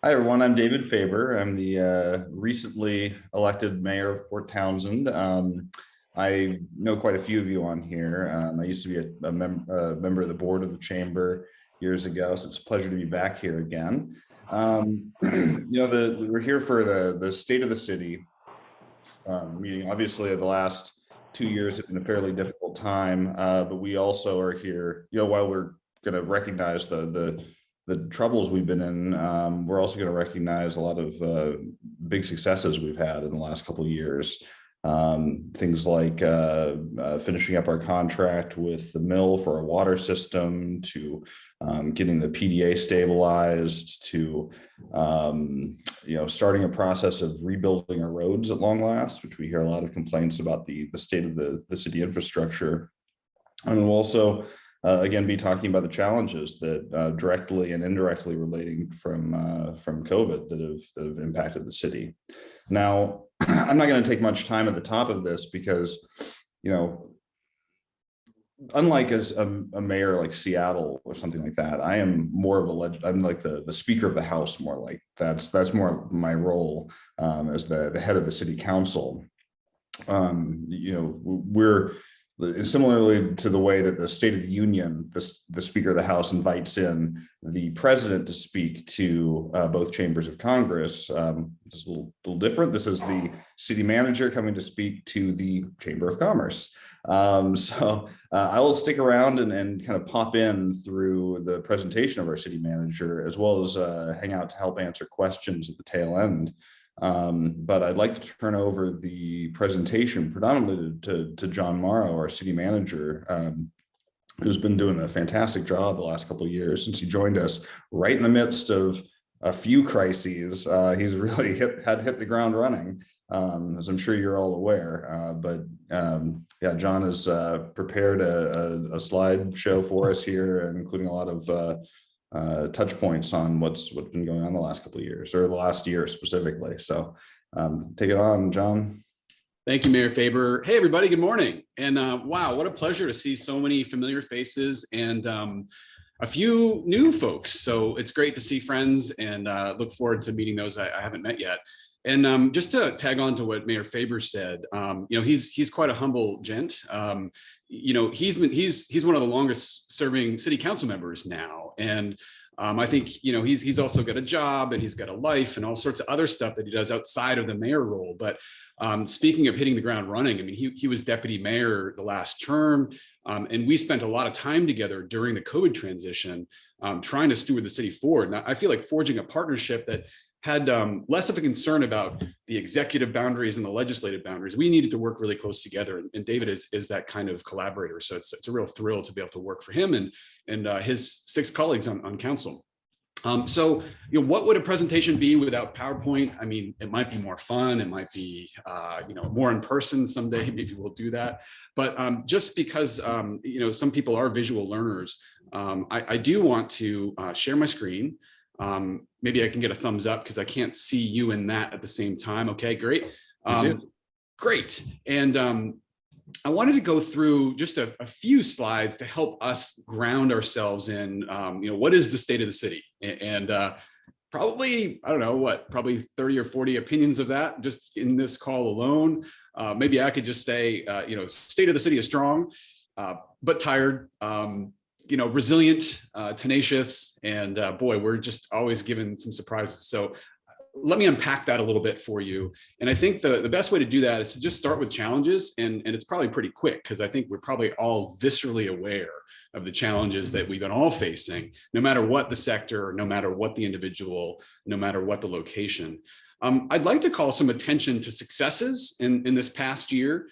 Hi, everyone. I'm David Faber. I'm the recently elected mayor of Port Townsend. I know quite a few of you on here. I used to be a member of the board of the chamber years ago, so it's a pleasure to be back here again. We're here for the state of the city meeting. Obviously, the last 2 years have been a fairly difficult time, but we also are here. While we're going to recognize the troubles we've been in, we're also going to recognize a lot of big successes we've had in the last couple of years. Things like finishing up our contract with the mill for our water system, to getting the PDA stabilized, to starting a process of rebuilding our roads at long last, which we hear a lot of complaints about the state of the city infrastructure. And we'll also again be talking about the challenges that directly and indirectly relating from COVID that have impacted the city. Now, I'm not going to take much time at the top of this because, unlike as a mayor like Seattle or something like that, I am more of I'm like the Speaker of the House, more like that's more my role as the head of the city council. We're similarly to the way that the State of the Union, the Speaker of the House invites in the president to speak to both chambers of Congress. It's a little different. This is the city manager coming to speak to the Chamber of Commerce. I will stick around and kind of pop in through the presentation of our city manager, as well as hang out to help answer questions at the tail end. But I'd like to turn over the presentation predominantly to John Mauro, our city manager, who's been doing a fantastic job the last couple of years since he joined us right in the midst of a few crises. He's really hit the ground running, as I'm sure you're all aware. Yeah, John has prepared a slideshow for us here, including a lot of touch points on what's been going on the last couple of years, or the last year specifically. So take it on, John. Thank you, Mayor Faber. Hey, everybody, good morning. And wow, what a pleasure to see so many familiar faces and a few new folks. So it's great to see friends, and look forward to meeting those I haven't met yet. And just to tag on to what Mayor Faber said, he's quite a humble gent. He's one of the longest serving city council members now, and I think he's also got a job, and he's got a life and all sorts of other stuff that he does outside of the mayor role. But speaking of hitting the ground running, I mean, he was deputy mayor the last term, and we spent a lot of time together during the COVID transition, trying to steward the city forward. And I feel like forging a partnership that had less of a concern about the executive boundaries and the legislative boundaries. We needed to work really close together, and David is that kind of collaborator. So it's a real thrill to be able to work for him and his 6 colleagues on council. So what would a presentation be without PowerPoint? I mean, it might be more fun. It might be more in person someday. Maybe we'll do that. But just because some people are visual learners, I do want to share my screen. Maybe I can get a thumbs up because I can't see you and that at the same time. Okay, great. Great. And I wanted to go through just a few slides to help us ground ourselves in, what is the state of the city? And probably, I don't know, probably 30 or 40 opinions of that just in this call alone. Maybe I could just say, state of the city is strong, but tired. Resilient, tenacious, and boy, we're just always given some surprises. So let me unpack that a little bit for you. And I think the best way to do that is to just start with challenges. And it's probably pretty quick, because I think we're probably all viscerally aware of the challenges that we've been all facing, no matter what the sector, no matter what the individual, no matter what the location. I'd like to call some attention to successes in this past year.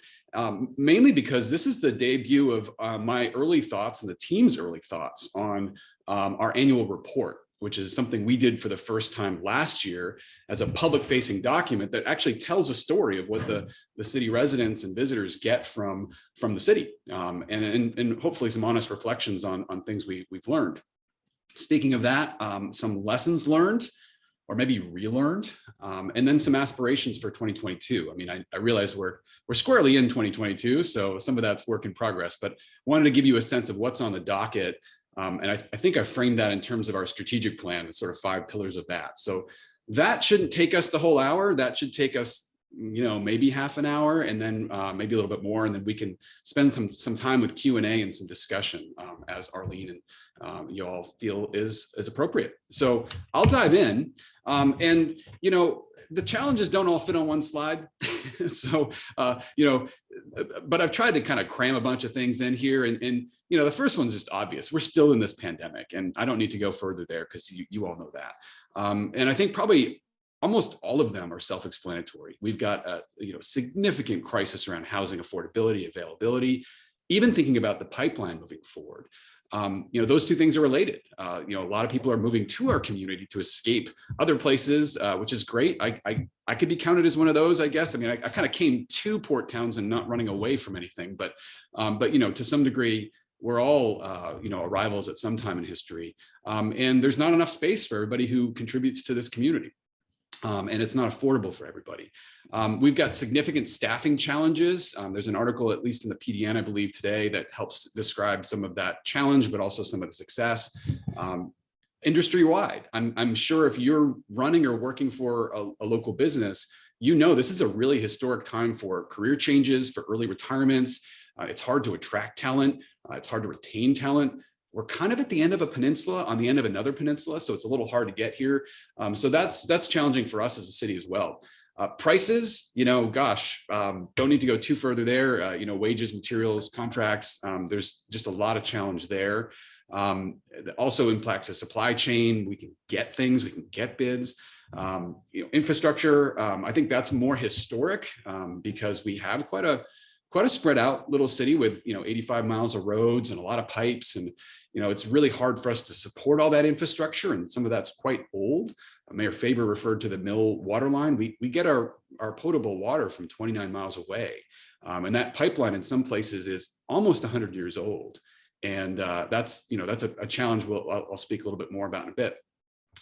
Mainly because this is the debut of my early thoughts and the team's early thoughts on our annual report, which is something we did for the first time last year as a public-facing document that actually tells a story of what the city residents and visitors get from the city, and hopefully some honest reflections on things we've learned. Speaking of that, some lessons learned, or maybe relearned, and then some aspirations for 2022. I mean, I realize we're squarely in 2022, so some of that's work in progress, but wanted to give you a sense of what's on the docket And I think I framed that in terms of our strategic plan, the sort of 5 pillars of that. So that shouldn't take us the whole hour. That should take us, maybe half an hour, and then maybe a little bit more. And then we can spend some time with Q&A and some discussion as Arlene and you all feel is appropriate. So I'll dive in. And, the challenges don't all fit on one slide. So, but I've tried to kind of cram a bunch of things in here. And the first one's just obvious. We're still in this pandemic, and I don't need to go further there because you all know that. And I think probably almost all of them are self-explanatory. We've got a significant crisis around housing affordability, availability, even thinking about the pipeline moving forward. Those two things are related. A lot of people are moving to our community to escape other places, which is great. I could be counted as one of those, I guess. I mean, I kind of came to Port Townsend, not running away from anything, but to some degree, we're all, arrivals at some time in history. And there's not enough space for everybody who contributes to this community. And it's not affordable for everybody. We've got significant staffing challenges. There's an article, at least in the PDN, I believe today, that helps describe some of that challenge, but also some of the success. Industry-wide, I'm sure if you're running or working for a local business, this is a really historic time for career changes, for early retirements. It's hard to attract talent. It's hard to retain talent. We're kind of at the end of a peninsula, on the end of another peninsula, so it's a little hard to get here. So that's challenging for us as a city as well. Prices, don't need to go too further there. Wages, materials, contracts. There's just a lot of challenge there. That also impacts the supply chain. We can get things, we can get bids. Infrastructure. I think that's more historic because we have quite a spread out little city with 85 miles of roads and a lot of pipes, and it's really hard for us to support all that infrastructure, and some of that's quite old. Mayor Faber referred to the mill water line. We get our potable water from 29 miles away, and that pipeline in some places is almost 100 years old, and that's a challenge I'll speak a little bit more about in a bit.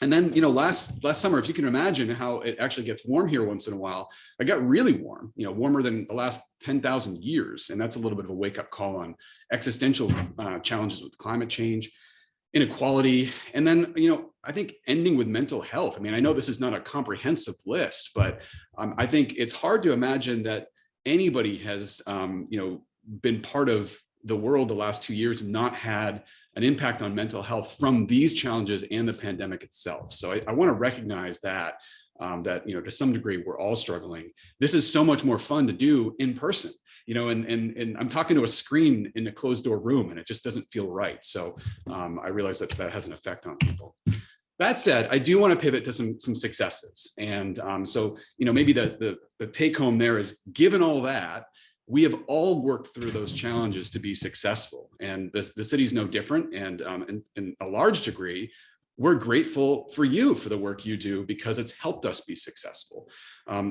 And then, last summer, if you can imagine how it actually gets warm here once in a while, it got really warm, warmer than the last 10,000 years. And that's a little bit of a wake up call on existential challenges with climate change, inequality. And then, I think ending with mental health. I mean, I know this is not a comprehensive list, but I think it's hard to imagine that anybody has, been part of the world the last 2 years and not had an impact on mental health from these challenges and the pandemic itself. So I want to recognize that, to some degree, we're all struggling. This is so much more fun to do in person, and I'm talking to a screen in a closed door room, and it just doesn't feel right. So I realize that has an effect on people. That said, I do want to pivot to some successes. And so, maybe the take home there is, given all that, we have all worked through those challenges to be successful, and the city's no different. And in a large degree, we're grateful for you for the work you do because it's helped us be successful.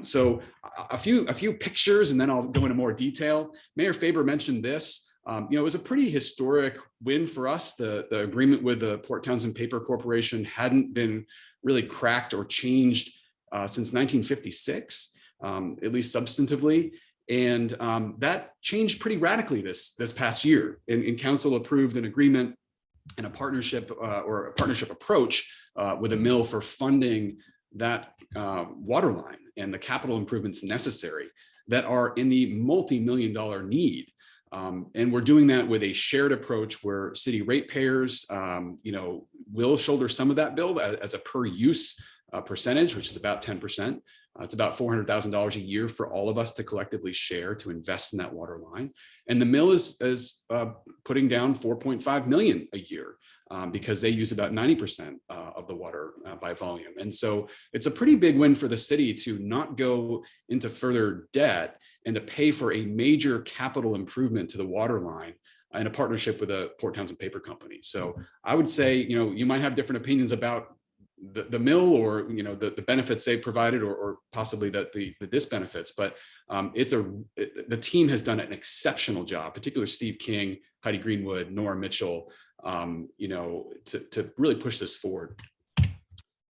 So a few pictures, and then I'll go into more detail. Mayor Faber mentioned this. It was a pretty historic win for us. The agreement with the Port Townsend Paper Corporation hadn't been really cracked or changed since 1956, at least substantively. And that changed pretty radically this past year. And council approved an agreement and a partnership approach with a mill for funding that water line and the capital improvements necessary that are in the multi-million-dollar need. And we're doing that with a shared approach where city ratepayers, will shoulder some of that bill as a per use percentage, which is about 10%. It's about $400,000 a year for all of us to collectively share to invest in that water line. And the mill is putting down $4.5 million a year because they use about 90% of the water by volume. And so it's a pretty big win for the city to not go into further debt and to pay for a major capital improvement to the water line in a partnership with a Port Townsend paper company. So I would say, you might have different opinions about the mill or the benefits they provided or possibly the disbenefits, but the team has done an exceptional job, particularly Steve King, Heidi Greenwood, Nora Mitchell, to really push this forward.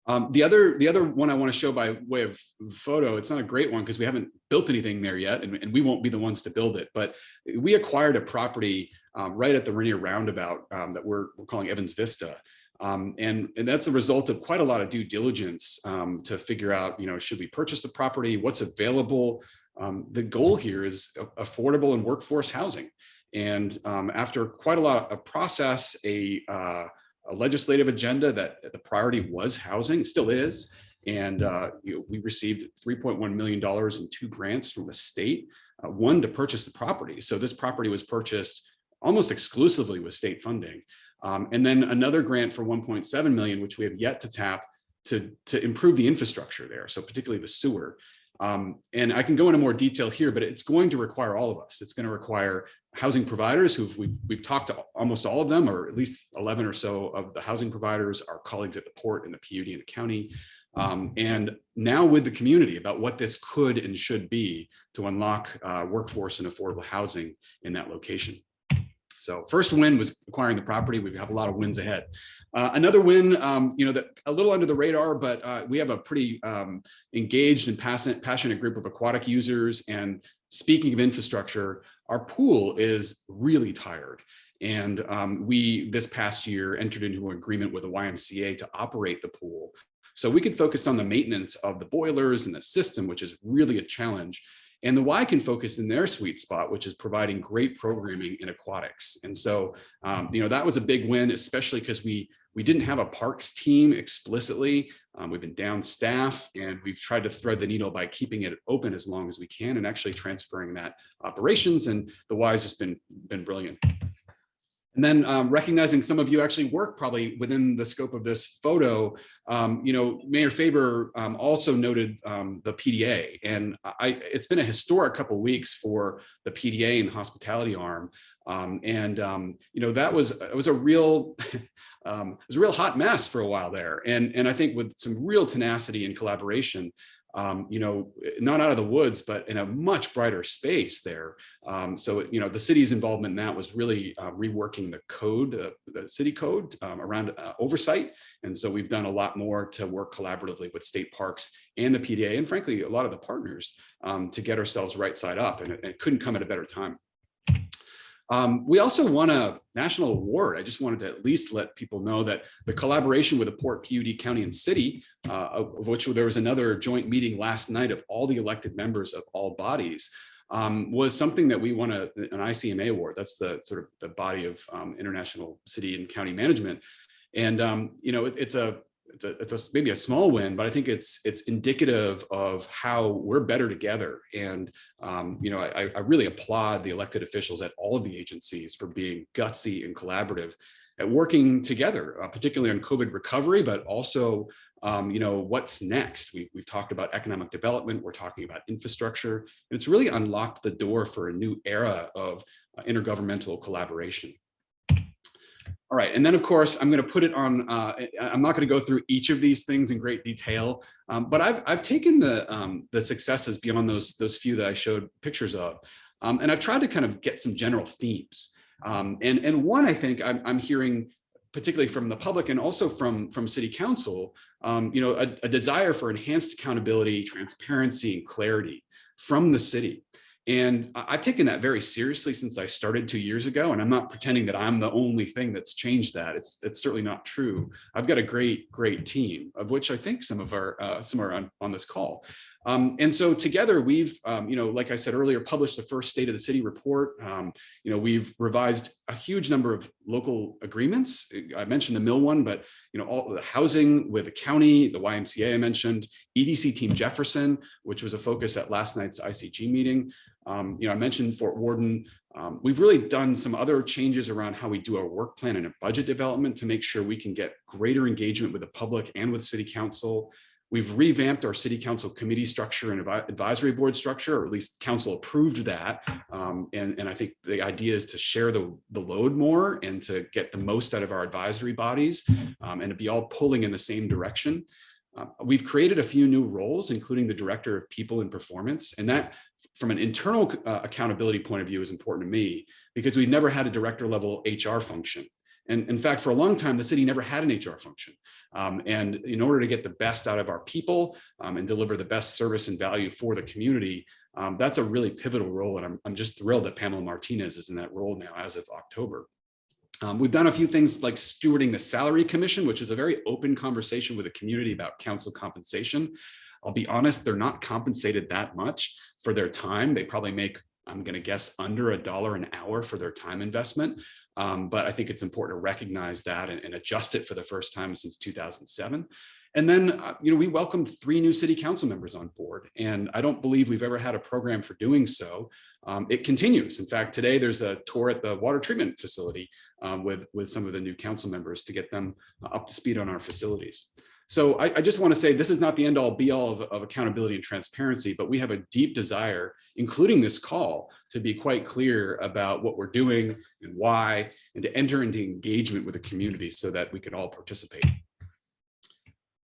The other one I want to show by way of photo, it's not a great one because we haven't built anything there yet, and we won't be the ones to build it, but we acquired a property right at the Rainier roundabout that we're calling Evans Vista. And that's a result of quite a lot of due diligence to figure out, should we purchase the property, what's available. The goal here is affordable and workforce housing. And after quite a lot of process, a legislative agenda that the priority was housing, still is. And we received $3.1 million in 2 grants from the state, one to purchase the property. So this property was purchased almost exclusively with state funding. And then another grant for 1.7 million, which we have yet to tap to improve the infrastructure there. So particularly the sewer. And I can go into more detail here, but it's going to require all of us. It's going to require housing providers we've talked to almost all of them, or at least 11 or so of the housing providers, our colleagues at the port and the PUD and the county. And now with the community about what this could and should be to unlock workforce and affordable housing in that location. So first win was acquiring the property. We have a lot of wins ahead. Another win, that a little under the radar, but we have a pretty engaged and passionate group of aquatic users. And speaking of infrastructure, our pool is really tired. And we, this past year, entered into an agreement with the YMCA to operate the pool. So we could focus on the maintenance of the boilers and the system, which is really a challenge. And the Y can focus in their sweet spot, which is providing great programming in aquatics. And so, that was a big win, especially because we didn't have a parks team explicitly. We've been down staff, and we've tried to thread the needle by keeping it open as long as we can and actually transferring that operations. And the Y has just been brilliant. And then recognizing some of you actually work probably within the scope of this photo, Mayor Faber also noted the PDA, and it's been a historic couple of weeks for the PDA and hospitality arm. That was a real hot mess for a while there, and I think with some real tenacity and collaboration, not out of the woods, but in a much brighter space there. The city's involvement in that was really reworking the code, the city code around oversight. And so we've done a lot more to work collaboratively with state parks and the PDA, and frankly, a lot of the partners to get ourselves right side up. And it couldn't come at a better time. We also won a national award. I just wanted to at least let people know that the collaboration with the Port, PUD, County, and City, of which there was another joint meeting last night of all the elected members of all bodies, was something that we won an ICMA award. That's the sort of the body of international city and county management. And it's maybe a small win, but I think it's indicative of how we're better together. And I really applaud the elected officials at all of the agencies for being gutsy and collaborative at working together, particularly on COVID recovery, but also what's next. We've talked about economic development. We're talking about infrastructure, and it's really unlocked the door for a new era of intergovernmental collaboration. All right, and then of course, I'm going to put it on, I'm not going to go through each of these things in great detail, but I've taken the successes beyond those few that I showed pictures of, and I've tried to kind of get some general themes. And one, I think I'm hearing, particularly from the public and also from city council, a desire for enhanced accountability, transparency, and clarity from the city. And I've taken that very seriously since I started 2 years ago. And I'm not pretending that I'm the only thing that's changed that. It's certainly not true. I've got a great team, of which I think some are on this call. And so together we've, like I said earlier, published the first State of the City report. We've revised a huge number of local agreements. I mentioned the mill one, but all the housing with the county, the YMCA I mentioned, EDC Team Jefferson, which was a focus at last night's ICG meeting. I mentioned Fort Worden. We've really done some other changes around how we do our work plan and budget development to make sure we can get greater engagement with the public and with City Council. We've revamped our City Council committee structure and advisory board structure, or at least council approved that. And I think the idea is to share the load more and to get the most out of our advisory bodies and to be all pulling in the same direction. We've created a few new roles, including the Director of People and Performance. And that, from an internal accountability point of view, is important to me because we've never had a director level HR function. And in fact, for a long time, the city never had an HR function. And in order to get the best out of our people and deliver the best service and value for the community, That's a really pivotal role. And I'm just thrilled that Pamela Martinez is in that role now as of October. We've done a few things like stewarding the salary commission, which is a very open conversation with the community about council compensation. I'll be honest, they're not compensated that much for their time. They probably make, I'm going to guess, under $1 an hour for their time investment. But I think it's important to recognize that and adjust it for the first time since 2007. And then, we welcomed 3 new city council members on board, and I don't believe we've ever had a program for doing so. It continues. In fact, today there's a tour at the water treatment facility with some of the new council members to get them up to speed on our facilities. So I just want to say this is not the end all be all of accountability and transparency, but we have a deep desire, including this call, to be quite clear about what we're doing and why, and to enter into engagement with the community so that we can all participate.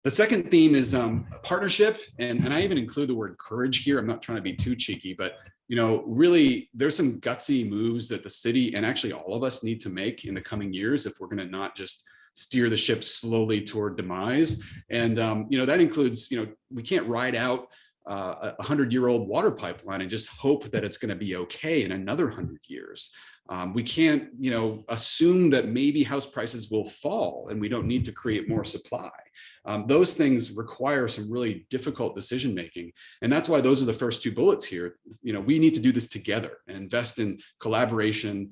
The second theme is partnership, and I even include the word courage here. I'm not trying to be too cheeky, but really there's some gutsy moves that the city and actually all of us need to make in the coming years if we're going to not just steer the ship slowly toward demise. And that includes, we can't ride out a 100-year-old water pipeline and just hope that it's going to be okay in another 100 years. We can't, assume that maybe house prices will fall and we don't need to create more supply. Those things require some really difficult decision making. And that's why those are the first 2 bullets here. We need to do this together and invest in collaboration,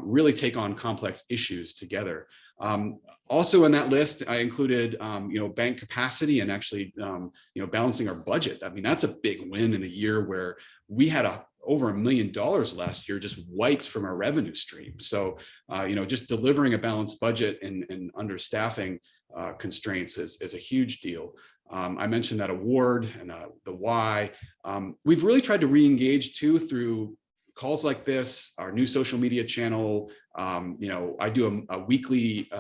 really take on complex issues together. Also in that list, I included, bank capacity and actually, balancing our budget. I mean, that's a big win in a year where we had over $1 million last year just wiped from our revenue stream. So, just delivering a balanced budget and understaffing constraints is a huge deal. I mentioned that award and the why. We've really tried to re-engage too through calls like this, our new social media channel. I do a weekly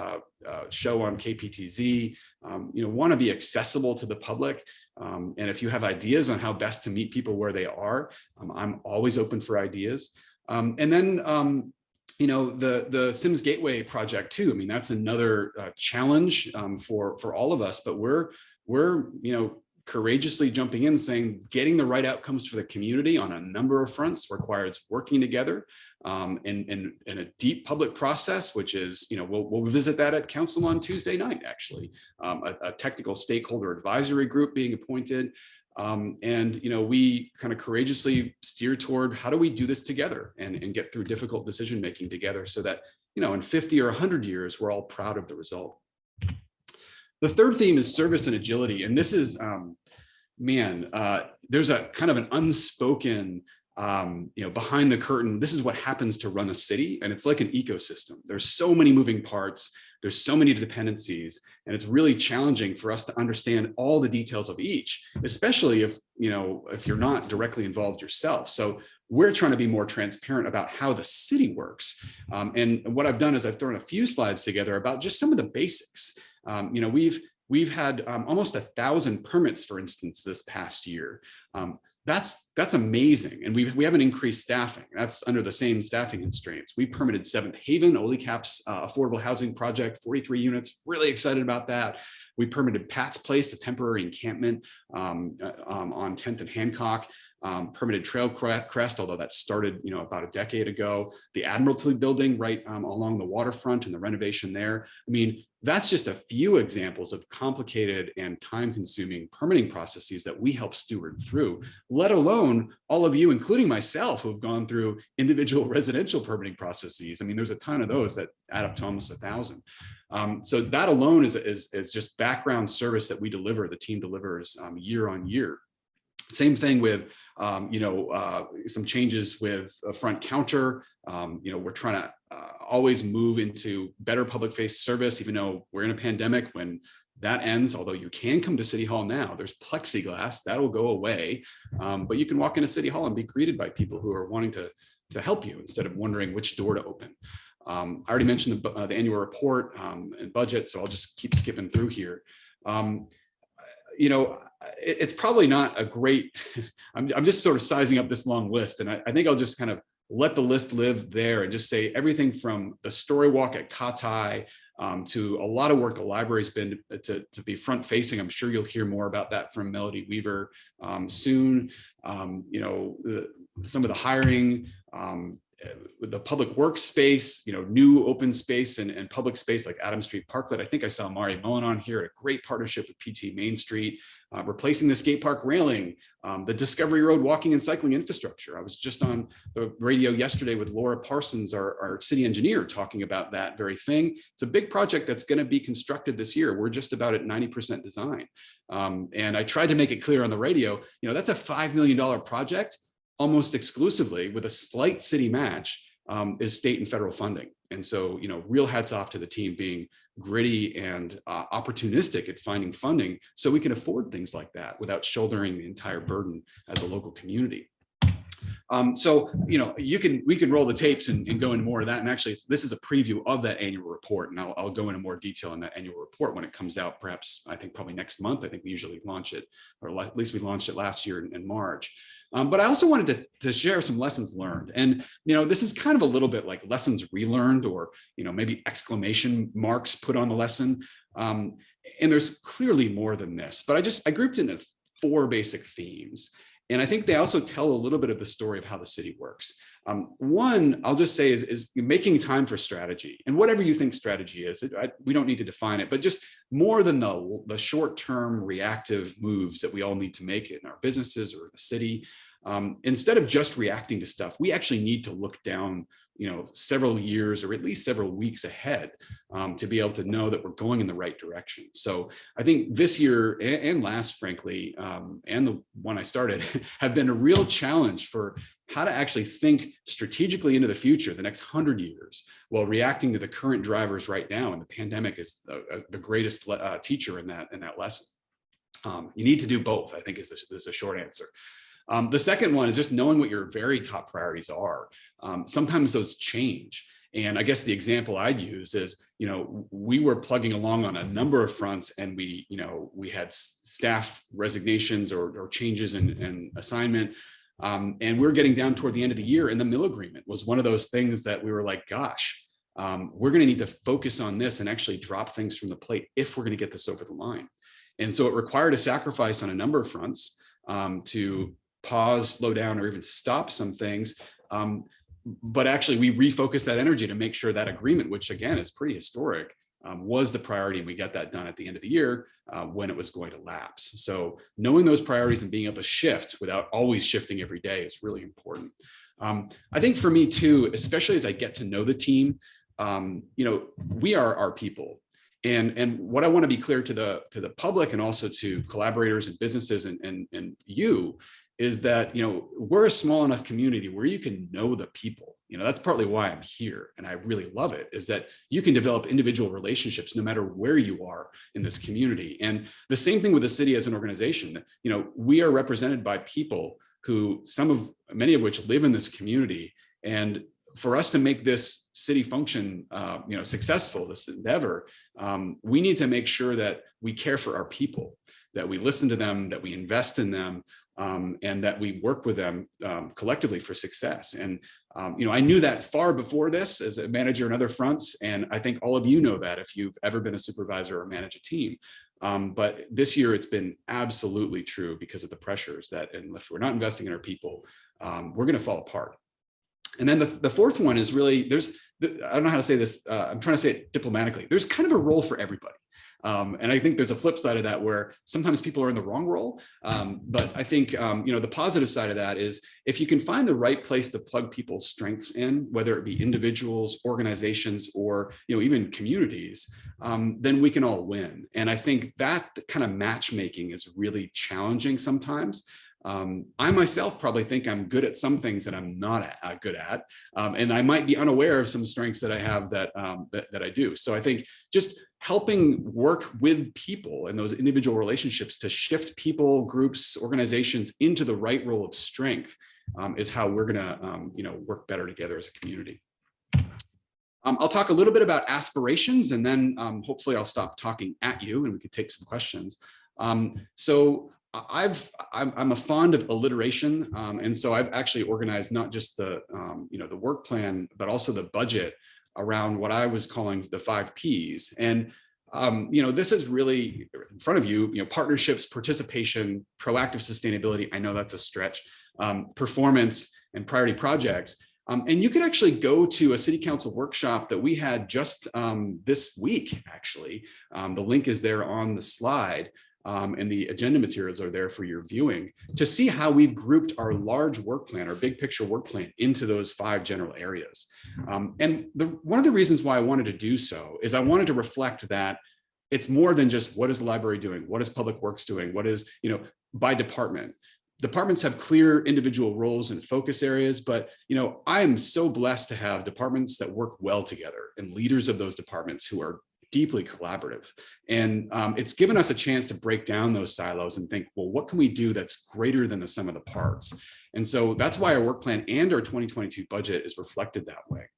show on KPTZ. Want to be accessible to the public. And if you have ideas on how best to meet people where they are, I'm always open for ideas. And then, the Sims Gateway project too. I mean, that's another challenge for all of us, but we're courageously jumping in, saying getting the right outcomes for the community on a number of fronts requires working together in a deep public process, which is, we'll visit that at council on Tuesday night, actually, a technical stakeholder advisory group being appointed. We kind of courageously steer toward how do we do this together and get through difficult decision making together so that, in 50 or 100 years, we're all proud of the result. The third theme is service and agility. And this is, there's a kind of an unspoken, behind the curtain, this is what happens to run a city. And it's like an ecosystem. There's so many moving parts. There's so many dependencies. And it's really challenging for us to understand all the details of each, especially if you're not directly involved yourself. So we're trying to be more transparent about how the city works. And what I've done is I've thrown a few slides together about just some of the basics. We've had almost 1,000 permits, for instance, this past year. That's amazing. And we haven't increased staffing. That's under the same staffing constraints. We permitted 7th Haven, Olicap's affordable housing project, 43 units, really excited about that. We permitted Pat's Place, a temporary encampment on 10th and Hancock. Permitted Trail Crest, although that started, about a decade ago. The Admiralty Building right along the waterfront and the renovation there. I mean, that's just a few examples of complicated and time-consuming permitting processes that we help steward through, let alone all of you, including myself, who have gone through individual residential permitting processes. I mean, there's a ton of those that add up to almost 1,000. So that alone is just background service that we deliver, the team delivers year on year. Same thing with, some changes with a front counter. We're trying to always move into better public face service, even though we're in a pandemic. When that ends, although you can come to City Hall now, there's plexiglass, that'll go away. But you can walk into City Hall and be greeted by people who are wanting to help you instead of wondering which door to open. I already mentioned the annual report and budget, so I'll just keep skipping through here. It's probably not a great, I'm just sort of sizing up this long list, and I think I'll just kind of let the list live there and just say everything from the story walk at Katai, to a lot of work the library's been to be front facing. I'm sure you'll hear more about that from Melody Weaver soon. Some of the hiring, with the public works space, new open space and public space like Adam Street Parklet. I think I saw Mari Mullen on here, a great partnership with PT Main Street, replacing the skate park railing, the Discovery Road walking and cycling infrastructure. I was just on the radio yesterday with Laura Parsons, our city engineer, talking about that very thing. It's a big project that's going to be constructed this year. We're just about at 90% design. And I tried to make it clear on the radio, that's a $5 million project. Almost exclusively, with a slight city match, is state and federal funding. And so, real hats off to the team being gritty and opportunistic at finding funding so we can afford things like that without shouldering the entire burden as a local community. We can roll the tapes and go into more of that. And actually, this is a preview of that annual report. And I'll go into more detail on that annual report when it comes out, perhaps, I think probably next month. I think we usually launch it, or at least we launched it last year in March. But I also wanted to share some lessons learned. And, this is kind of a little bit like lessons relearned, or, maybe exclamation marks put on the lesson. And there's clearly more than this, but I grouped it into 4 basic themes. And I think they also tell a little bit of the story of how the city works. One, I'll just say is making time for strategy, and whatever you think strategy is, we don't need to define it, but just more than the short-term reactive moves that we all need to make in our businesses or the city. Instead of just reacting to stuff, we actually need to look down, several years or at least several weeks ahead, to be able to know that we're going in the right direction. So I think this year and last, frankly, and the one I started, have been a real challenge for how to actually think strategically into the future, the next 100 years, while reacting to the current drivers right now. And the pandemic is the greatest teacher in that lesson. You need to do both, I think, is a short answer. The second one is just knowing what your very top priorities are. Sometimes those change. And I guess the example I'd use is, we were plugging along on a number of fronts, and we had staff resignations or changes in assignment. And we're getting down toward the end of the year, and the mill agreement was one of those things that we were like, gosh, we're going to need to focus on this and actually drop things from the plate if we're going to get this over the line. And so it required a sacrifice on a number of fronts, to pause, slow down, or even stop some things. But actually, we refocused that energy to make sure that agreement, which again is pretty historic, was the priority. And we got that done at the end of the year, when it was going to lapse. So knowing those priorities and being able to shift without always shifting every day is really important. I think for me too, especially as I get to know the team, we are our people. And what I want to be clear to the public and also to collaborators and businesses and you is that, we're a small enough community where you can know the people. That's partly why I'm here. And I really love it, is that you can develop individual relationships no matter where you are in this community. And the same thing with the city as an organization. We are represented by people who, many of which live in this community. And for us to make this city function, successful, this endeavor, we need to make sure that we care for our people, that we listen to them, that we invest in them, and that we work with them collectively for success. And I knew that far before this as a manager in other fronts, and I think all of you know that if you've ever been a supervisor or manage a team. But this year it's been absolutely true because of the pressures that, and if we're not investing in our people, we're going to fall apart. And then the fourth one is really, I don't know how to say this, I'm trying to say it diplomatically. There's kind of a role for everybody. And I think there's a flip side of that where sometimes people are in the wrong role. But I think, the positive side of that is if you can find the right place to plug people's strengths in, whether it be individuals, organizations, or, even communities, then we can all win. And I think that kind of matchmaking is really challenging sometimes. I myself probably think I'm good at some things that I'm not good at, and I might be unaware of some strengths that I have that I do. So I think just helping work with people and those individual relationships to shift people, groups, organizations into the right role of strength is how we're going to work better together as a community. I'll talk a little bit about aspirations, and then hopefully I'll stop talking at you and we could take some questions. I'm a fond of alliteration, and so I've actually organized not just the the work plan, but also the budget around what I was calling the 5 Ps. And this is really in front of you, partnerships, participation, proactive sustainability. I know that's a stretch, performance, and priority projects. And you can actually go to a city council workshop that we had just this week, actually. The link is there on the slide. And the agenda materials are there for your viewing to see how we've grouped our large work plan, our big picture work plan, into those 5 general areas. And one of the reasons why I wanted to do so is I wanted to reflect that it's more than just what is the library doing, what is public works doing, what is, by department. Departments have clear individual roles and focus areas, but I am so blessed to have departments that work well together and leaders of those departments who are deeply collaborative. And it's given us a chance to break down those silos and think, well, what can we do that's greater than the sum of the parts? And so that's why our work plan and our 2022 budget is reflected that way.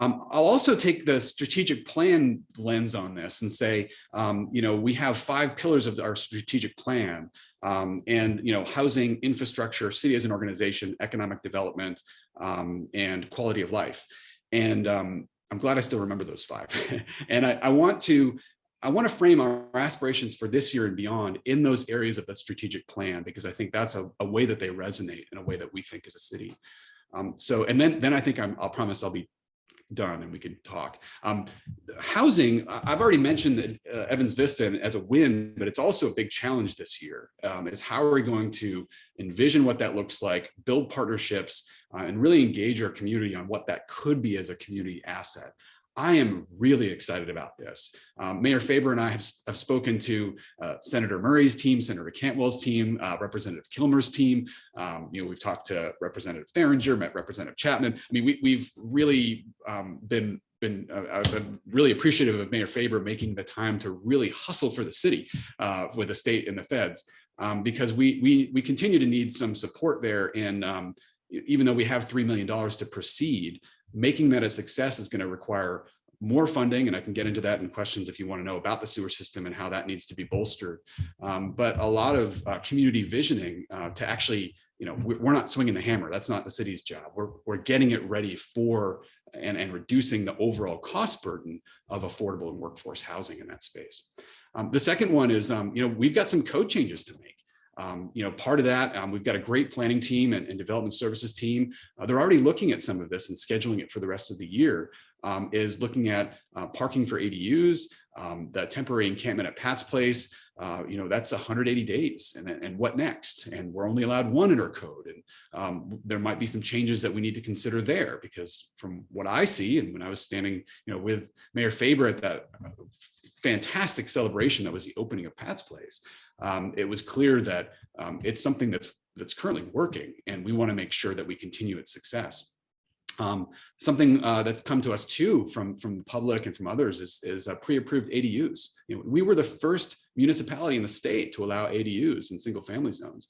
I'll also take the strategic plan lens on this and say, we have 5 pillars of our strategic plan, and housing, infrastructure, city as an organization, economic development, and quality of life. And I'm glad I still remember those 5. And I want to frame our aspirations for this year and beyond in those areas of the strategic plan, because I think that's a way that they resonate in a way that we think as a city. And then I think I'll promise I'll be done and we can talk. Housing, I've already mentioned that Evans Vista as a win, but it's also a big challenge this year, is how are we going to envision what that looks like, build partnerships, and really engage our community on what that could be as a community asset. I am really excited about this. Mayor Faber and I have spoken to Senator Murray's team, Senator Cantwell's team, Representative Kilmer's team. We've talked to Representative Theringer, met Representative Chapman. I mean, we've really I've been really appreciative of Mayor Faber making the time to really hustle for the city with the state and the feds, because we continue to need some support there. And even though we have $3 million to proceed, making that a success is going to require more funding, and I can get into that in questions if you want to know about the sewer system and how that needs to be bolstered. But a lot of community visioning to actually, we're not swinging the hammer. That's not the city's job. We're getting it ready for and reducing the overall cost burden of affordable and workforce housing in that space. The second one is, we've got some code changes to make. Part of that, we've got a great planning team and development services team. They're already looking at some of this and scheduling it for the rest of the year, is looking at parking for ADUs, the temporary encampment at Pat's Place. That's 180 days. And what next? And we're only allowed 1 in our code. And there might be some changes that we need to consider there, because from what I see, and when I was standing, with Mayor Faber at that fantastic celebration that was the opening of Pat's Place, it was clear that it's something that's currently working, and we want to make sure that we continue its success. Something that's come to us too from the public and from others is pre-approved ADUs. We were the first municipality in the state to allow ADUs in single family zones.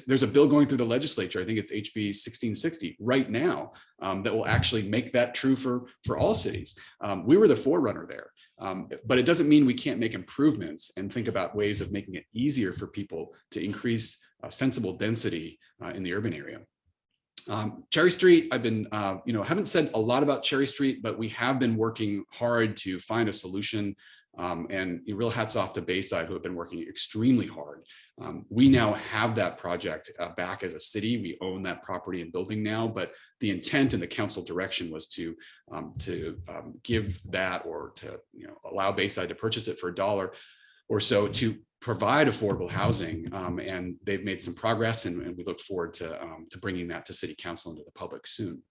There's a bill going through the legislature. I think it's HB 1660 right now, that will actually make that true for all cities. We were the forerunner there, but it doesn't mean we can't make improvements and think about ways of making it easier for people to increase sensible density in the urban area. Cherry Street, I've been, haven't said a lot about Cherry Street, but we have been working hard to find a solution. And real hats off to Bayside, who have been working extremely hard. We now have that project back as a city. We own that property and building now, but the intent and the council direction was to give that, or to allow Bayside to purchase it for $1 or so to provide affordable housing. And they've made some progress, and we look forward to bringing that to city council and to the public soon.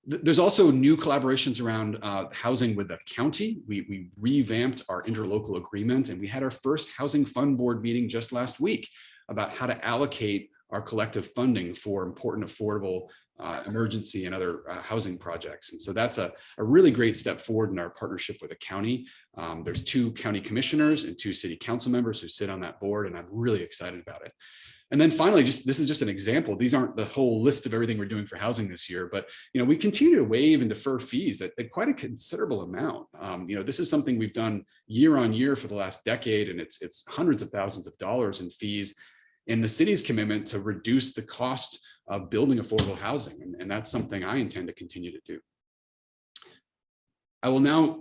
There's also new collaborations around housing with the county. We revamped our interlocal agreement, and we had our first housing fund board meeting just last week about how to allocate our collective funding for important affordable emergency and other housing projects. And so that's a really great step forward in our partnership with the county. There's 2 county commissioners and 2 city council members who sit on that board, and I'm really excited about it. And then finally, this is just an example. These aren't the whole list of everything we're doing for housing this year, but we continue to waive and defer fees at quite a considerable amount. This is something we've done year on year for the last decade, and it's hundreds of thousands of dollars in fees. in the city's commitment to reduce the cost of building affordable housing. And that's something I intend to continue to do. I will now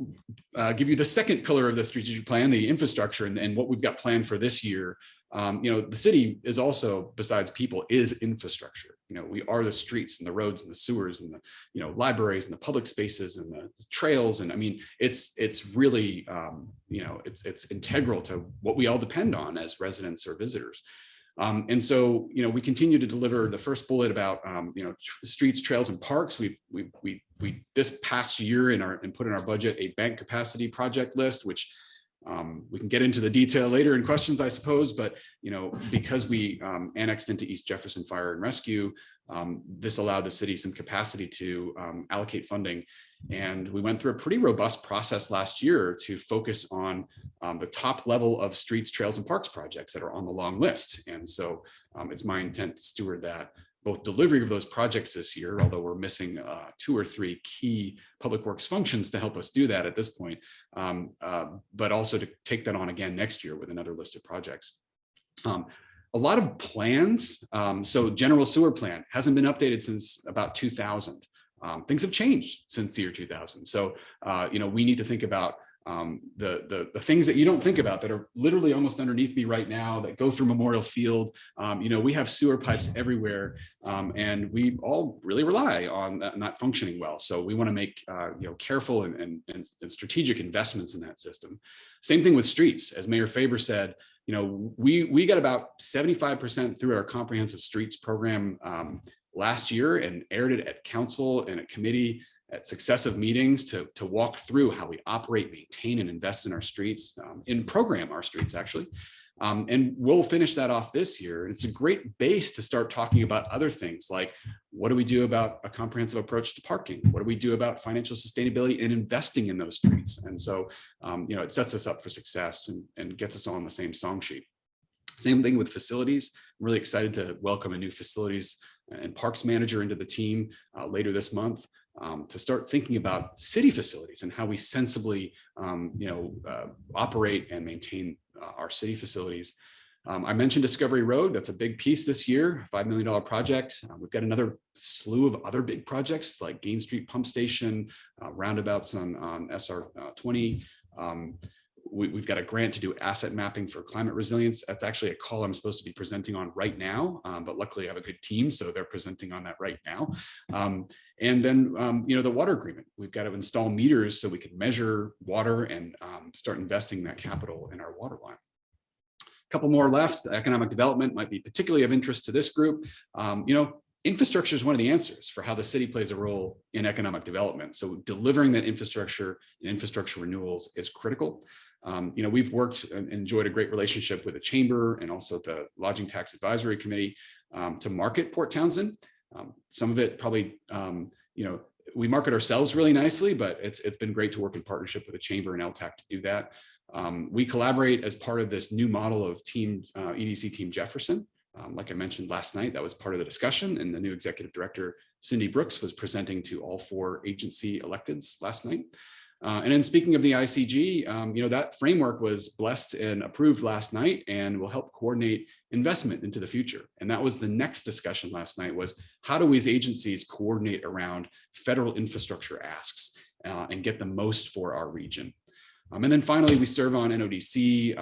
give you the second pillar of the strategic plan, the infrastructure, and what we've got planned for this year. The city is also, besides people, is infrastructure. We are the streets and the roads and the sewers and the libraries and the public spaces and the trails. And I mean, it's really it's integral to what we all depend on as residents or visitors. And so, we continue to deliver the first bullet about, streets, trails, and parks. We this past year put in our budget a bank capacity project list, which we can get into the detail later in questions, I suppose. But, because we annexed into East Jefferson Fire and Rescue, this allowed the city some capacity to allocate funding. And we went through a pretty robust process last year to focus on the top level of streets, trails, and parks projects that are on the long list. And so it's my intent to steward that, both delivery of those projects this year, although we're missing 2 or 3 key public works functions to help us do that at this point, but also to take that on again next year with another list of projects. A lot of plans. So general sewer plan hasn't been updated since about 2000. Things have changed since the year 2000. So, we need to think about the things that you don't think about that are literally almost underneath me right now that go through Memorial Field. We have sewer pipes everywhere, and we all really rely on that not functioning well. So we want to make careful and strategic investments in that system. Same thing with streets. As Mayor Faber said, we got about 75% through our comprehensive streets program last year, and aired it at council and at committee at successive meetings to walk through how we operate, maintain, and invest in our streets, and program our streets, actually. And we'll finish that off this year. And it's a great base to start talking about other things like, what do we do about a comprehensive approach to parking? What do we do about financial sustainability and investing in those streets? And so, it sets us up for success and gets us all on the same song sheet. Same thing with facilities. I'm really excited to welcome a new facilities and parks manager into the team later this month, to start thinking about city facilities and how we sensibly, operate and maintain our city facilities. I mentioned Discovery Road. That's a big piece this year, $5 million project. We've got another slew of other big projects like Gain Street Pump Station, roundabouts on SR 20. We've got a grant to do asset mapping for climate resilience. That's actually a call I'm supposed to be presenting on right now, but luckily I have a good team, so they're presenting on that right now. And then, the water agreement. We've got to install meters so we can measure water and start investing that capital in our water line. A couple more left. Economic development might be particularly of interest to this group. Infrastructure is one of the answers for how the city plays a role in economic development. So delivering that infrastructure and infrastructure renewals is critical. We've worked and enjoyed a great relationship with the chamber and also the Lodging Tax Advisory Committee to market Port Townsend. Some of it probably, we market ourselves really nicely, but it's been great to work in partnership with the chamber and LTAC to do that. We collaborate as part of this new model of EDC Team Jefferson. Like I mentioned last night, that was part of the discussion, and the new executive director, Cindy Brooks, was presenting to all 4 agency electeds last night. And then speaking of the ICG, that framework was blessed and approved last night and will help coordinate investment into the future. And that was the next discussion last night, was how do we as agencies coordinate around federal infrastructure asks and get the most for our region. And then finally, we serve on NODC,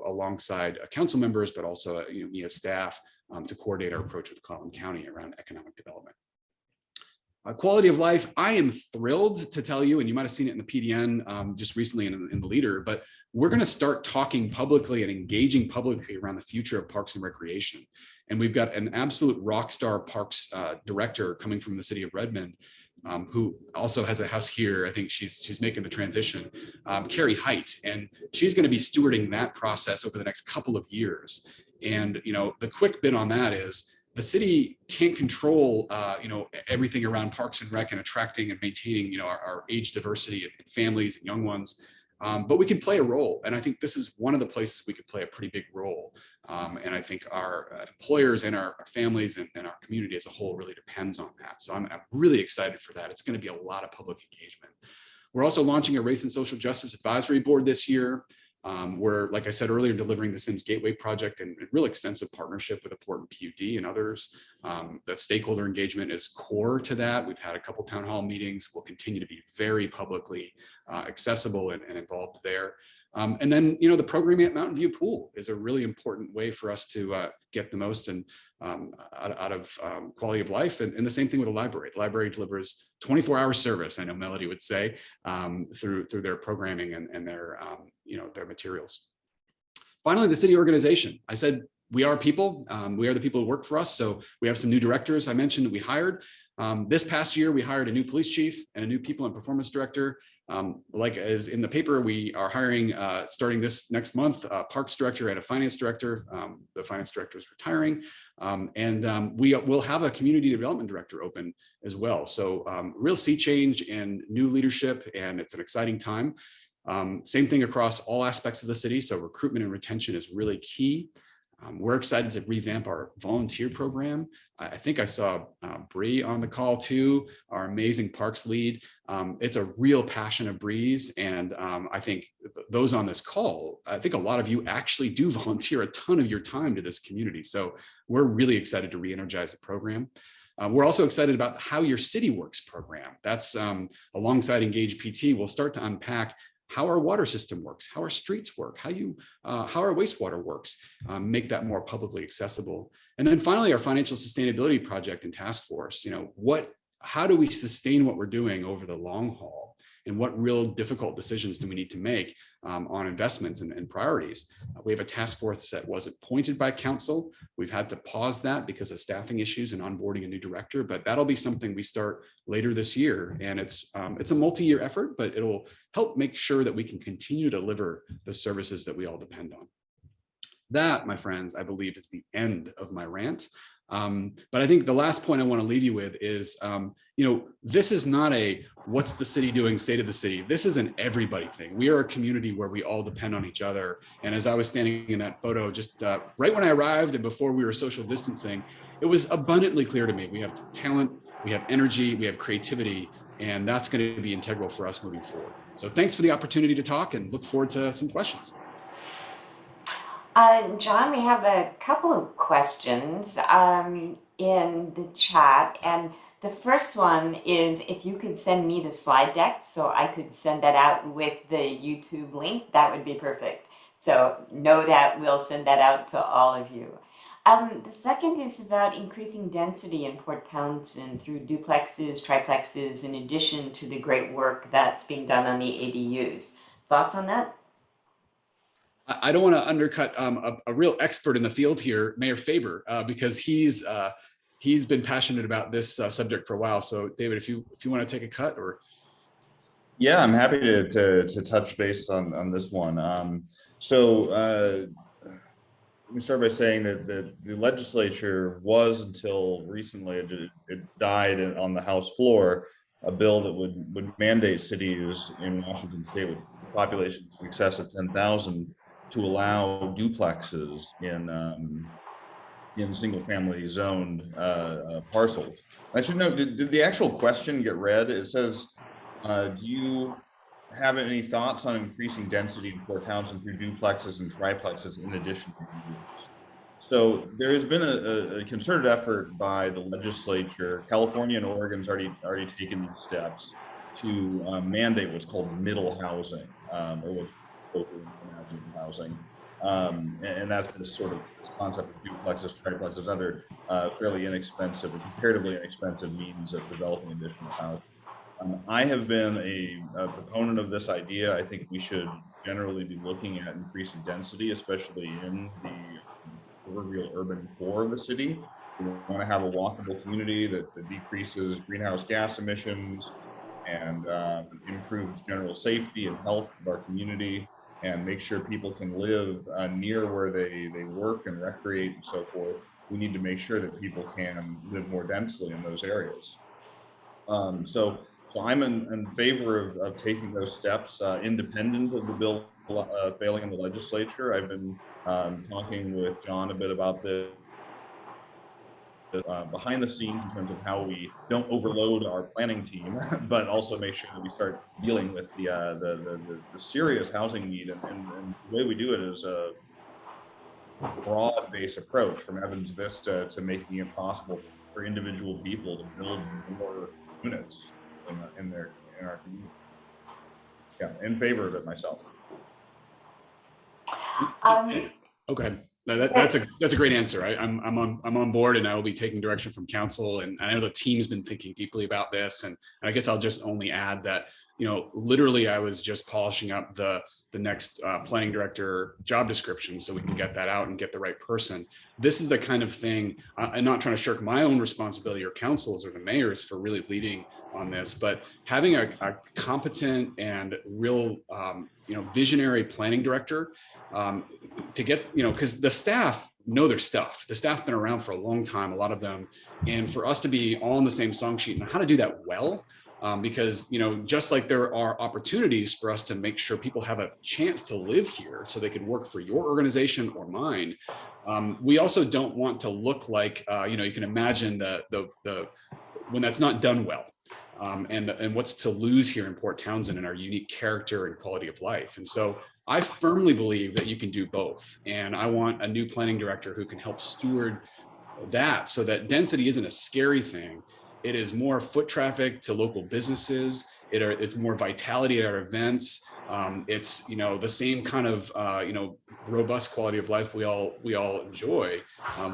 alongside council members, but also MIA staff to coordinate our approach with Clallam County around economic development. Quality of life, I am thrilled to tell you, and you might have seen it in the PDN just recently in the leader, but we're going to start talking publicly and engaging publicly around the future of parks and recreation. And we've got an absolute rock star parks director coming from the city of Redmond, who also has a house here. I think she's making the transition, Carrie Height, and she's going to be stewarding that process over the next couple of years. And the quick bit on that is, the city can't control, everything around parks and rec and attracting and maintaining, our age diversity and families and young ones, but we can play a role. And I think this is one of the places we could play a pretty big role. And I think our employers and our families and our community as a whole really depends on that. So I'm really excited for that. It's going to be a lot of public engagement. We're also launching a race and social justice advisory board this year. We're, like I said earlier, delivering the Sims Gateway project in real extensive partnership with the Port and PUD and others. That stakeholder engagement is core to that. We've had a couple town hall meetings. We'll continue to be very publicly accessible and involved there. And then, the programming at Mountain View Pool is a really important way for us to get the most out of quality of life. And the same thing with the library. The library delivers 24-hour service, I know Melody would say, through their programming and their materials. Finally, the city organization. I said, we are people. We are the people who work for us. So we have some new directors I mentioned that we hired. This past year, we hired a new police chief and a new people and performance director. Like as in the paper, we are hiring, starting this next month, a parks director and a finance director. The finance director is retiring. We will have a community development director open as well. So real sea change and new leadership, and it's an exciting time. Same thing across all aspects of the city. So recruitment and retention is really key. We're excited to revamp our volunteer program. I think I saw Bree on the call too, our amazing parks lead. It's a real passion of Bree's, and I think those on this call, I think a lot of you actually do volunteer a ton of your time to this community. So we're really excited to re-energize the program. We're also excited about How Your City Works program. That's alongside Engage PT. We'll start to unpack how our water system works, how our streets work, how our wastewater works, make that more publicly accessible. And then finally, our financial sustainability project and task force. How do we sustain what we're doing over the long haul? And what real difficult decisions do we need to make on investments and priorities? We have a task force that was appointed by council. We've had to pause that because of staffing issues and onboarding a new director, but that'll be something we start later this year. And it's a multi-year effort, but it'll help make sure that we can continue to deliver the services that we all depend on. That, my friends, I believe is the end of my rant. But I think the last point I want to leave you with is, this is not a what's the city doing state of the city. This is an everybody thing. We are a community where we all depend on each other. And as I was standing in that photo, just right when I arrived and before we were social distancing, it was abundantly clear to me. We have talent, we have energy, we have creativity, and that's going to be integral for us moving forward. So thanks for the opportunity to talk, and look forward to some questions. John, we have a couple of questions in the chat, and the first one is if you could send me the slide deck so I could send that out with the YouTube link, that would be perfect. So know that we'll send that out to all of you. The second is about increasing density in Port Townsend through duplexes, triplexes, in addition to the great work that's being done on the ADUs. Thoughts on that? I don't want to undercut a real expert in the field here, Mayor Faber, because he's been passionate about this subject for a while. So, David, if you want to take a cut, or yeah, I'm happy to touch base on this one. Let me start by saying that the legislature was, until recently, it died on the House floor, a bill that would mandate cities in Washington State with populations in excess of 10,000 to allow duplexes in single-family zoned parcels. I should note, did the actual question get read? It says, do you have any thoughts on increasing density in Port Townsend through duplexes and triplexes in addition to ADUs? So there has been a concerted effort by the legislature. California and Oregon's already taken these steps to mandate what's called middle housing, or what's housing, and that's this sort of concept of duplexes, triplexes, other fairly inexpensive or comparatively inexpensive means of developing additional housing. I have been a proponent of this idea. I think we should generally be looking at increasing density, especially in the proverbial urban core of the city. We want to have a walkable community that decreases greenhouse gas emissions and improves general safety and health of our community, and make sure people can live near where they work and recreate and so forth. We need to make sure that people can live more densely in those areas. So I'm in favor of taking those steps independent of the bill failing in the legislature. I've been talking with John a bit about this behind the scenes in terms of how we don't overload our planning team, but also make sure that we start dealing with the serious housing need. And the way we do it is a broad-based approach from Evans Vista to making it possible for individual people to build more units in our community. Yeah, in favor of it myself. Okay. No, that's a great answer. I'm on board, and I will be taking direction from council. And I know the team's been thinking deeply about this. And I guess I'll just only add that, literally I was just polishing up the next planning director job description so we can get that out and get the right person. This is the kind of thing, I'm not trying to shirk my own responsibility or councils or the mayors for really leading on this, but having a competent and real, visionary planning director to get, because the staff know their stuff. The staff's been around for a long time, a lot of them. And for us to be all on the same song sheet and how to do that well, because, just like there are opportunities for us to make sure people have a chance to live here so they can work for your organization or mine. We also don't want to look like, you can imagine the when that's not done well. And what's to lose here in Port Townsend and our unique character and quality of life. And so I firmly believe that you can do both. And I want a new planning director who can help steward that so that density isn't a scary thing. It is more foot traffic to local businesses. It's more vitality at our events. It's, the same kind of, robust quality of life we all enjoy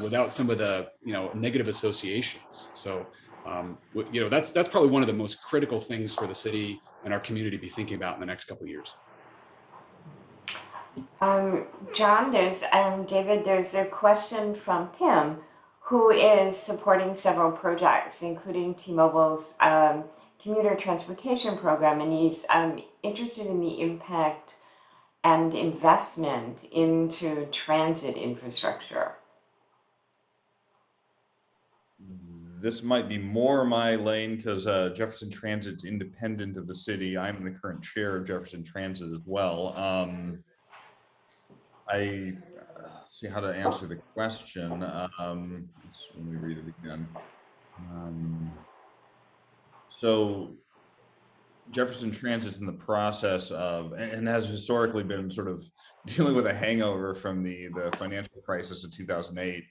without some of the, negative associations. So, that's probably one of the most critical things for the city and our community to be thinking about in the next couple of years. John, David, there's a question from Tim, who is supporting several projects, including T-Mobile's commuter transportation program, and he's interested in the impact and investment into transit infrastructure. This might be more my lane because Jefferson Transit's independent of the city. I'm the current chair of Jefferson Transit as well. I see how to answer the question. Let me read it again. So Jefferson Transit's in the process of, and has historically been sort of dealing with a hangover from the financial crisis of 2008.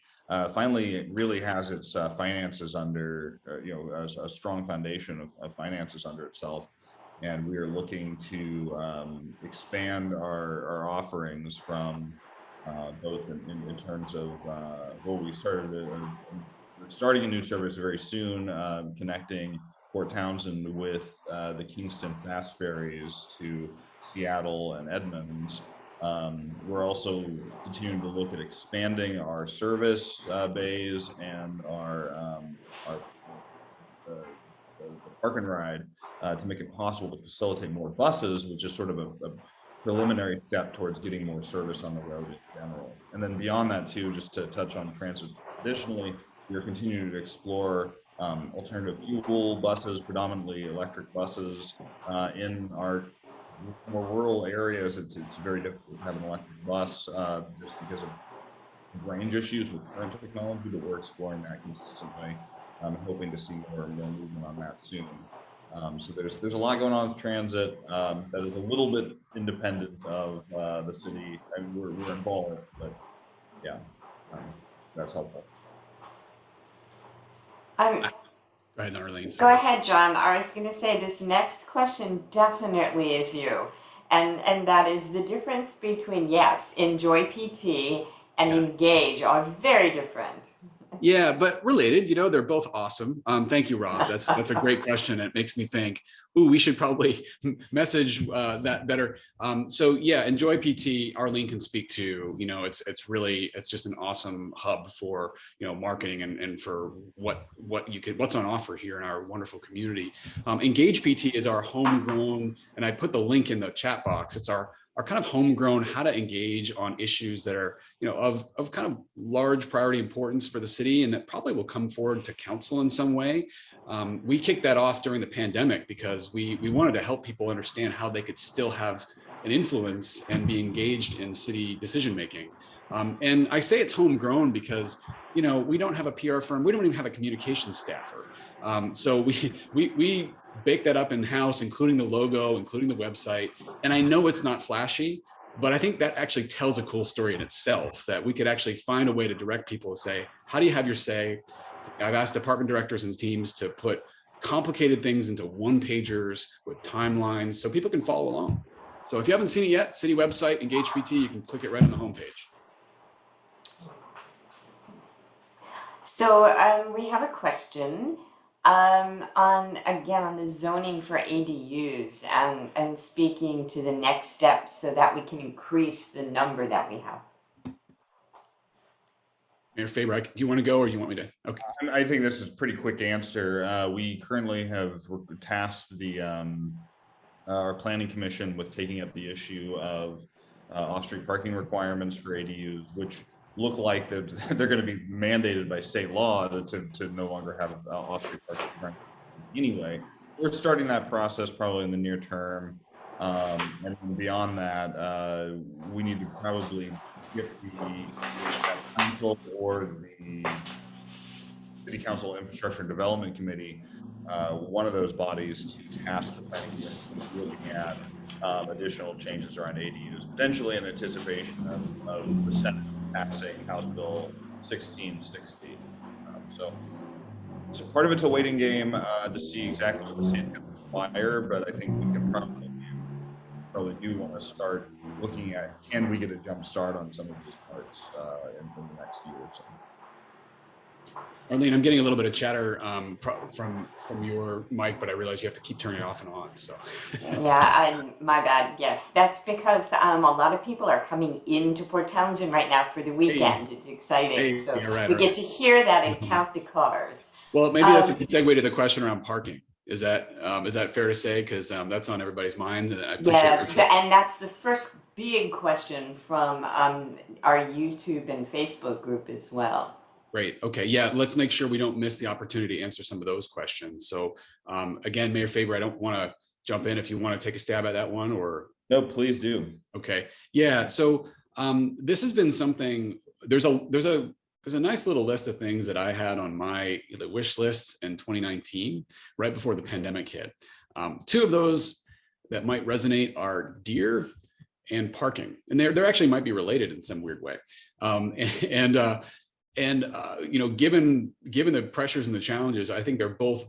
Finally, it really has its finances under, a strong foundation of finances under itself. And we are looking to expand our offerings from both in terms of we starting a new service very soon, connecting Port Townsend with the Kingston fast ferries to Seattle and Edmonds. We're also continuing to look at expanding our service bays and our park and ride to make it possible to facilitate more buses, which is sort of a preliminary step towards getting more service on the road in general. And then beyond that too, just to touch on transit additionally, we're continuing to explore alternative fuel buses, predominantly electric buses in our more rural areas. It's very difficult to have an electric bus just because of range issues with current technology, but we're exploring that consistently. I'm hoping to see more movement on that soon. So there's a lot going on with transit that is a little bit independent of the city. I mean, we're involved, but yeah, that's helpful. Go ahead, Arlene. Go ahead, John. I was going to say this next question definitely is you. And that is the difference between, yes, Enjoy PT and Engage are very different. Yeah, but related, they're both awesome. Thank you, Rob. That's a great question. It makes me think, ooh, we should probably message that better. So yeah, Enjoy PT, Arlene can speak to, it's just an awesome hub for, marketing and for what's on offer here in our wonderful community. Engage PT is our homegrown, and I put the link in the chat box. It's our kind of homegrown how to engage on issues that are, of kind of large priority importance for the city, and that probably will come forward to council in some way. We kicked that off during the pandemic because we wanted to help people understand how they could still have an influence and be engaged in city decision making. And I say it's homegrown because, we don't have a PR firm. We don't even have a communications staffer. So we bake that up in house, including the logo, including the website. And I know it's not flashy, but I think that actually tells a cool story in itself, that we could actually find a way to direct people to say, how do you have your say? I've asked department directors and teams to put complicated things into one pagers with timelines so people can follow along. So if you haven't seen it yet, city website, Engage PT, you can click it right on the homepage. So we have a question on the zoning for ADUs and speaking to the next steps so that we can increase the number that we have. Mayor Faber, do you want to go or you want me to? Okay. I think this is a pretty quick answer. We currently have tasked our planning commission with taking up the issue of off-street parking requirements for ADUs, which look like they're going to be mandated by state law to no longer have off-street parking anyway. We're starting that process probably in the near term, and beyond that, we need to probably get the council or the City Council Infrastructure and Development Committee, one of those bodies, to task the planning commission with looking at additional changes around ADUs, potentially in anticipation of the Senate passing House Bill 1660. So part of it's a waiting game to see exactly what the state's going to require, but I think we can probably do want to start looking at, can we get a jump start on some of these parts in the next year or so. Arlene, I'm getting a little bit of chatter from your mic, but I realize you have to keep turning it off and on. So yeah, my bad. Yes, that's because a lot of people are coming into Port Townsend right now for the weekend. Hey. It's exciting. Hey, so we get to hear that and count the cars. Well, maybe that's a good segue to the question around parking. Is that fair to say? Because that's on everybody's mind. And I appreciate and that's the first big question from our YouTube and Facebook group as well. Great. Okay. Yeah. Let's make sure we don't miss the opportunity to answer some of those questions. So again, Mayor Faber, I don't want to jump in if you want to take a stab at that one or. No, please do. Okay. Yeah. So this has been something, there's a nice little list of things that I had on my wish list in 2019, right before the pandemic hit. Two of those that might resonate are deer and parking. And they're actually might be related in some weird way. Given the pressures and the challenges, I think they're both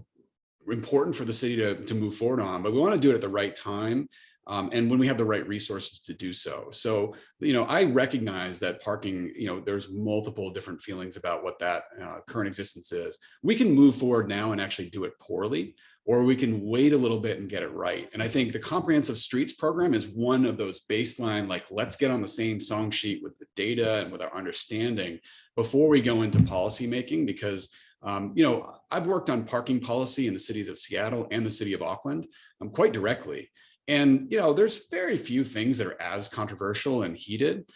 important for the city to move forward on, but we want to do it at the right time. And when we have the right resources to do so. So, I recognize that parking, there's multiple different feelings about what that current existence is. We can move forward now and actually do it poorly, or we can wait a little bit and get it right. And I think the Comprehensive Streets program is one of those baseline, like, let's get on the same song sheet with the data and with our understanding before we go into policy making, because I've worked on parking policy in the cities of Seattle and the city of Auckland quite directly. And, there's very few things that are as controversial and heated.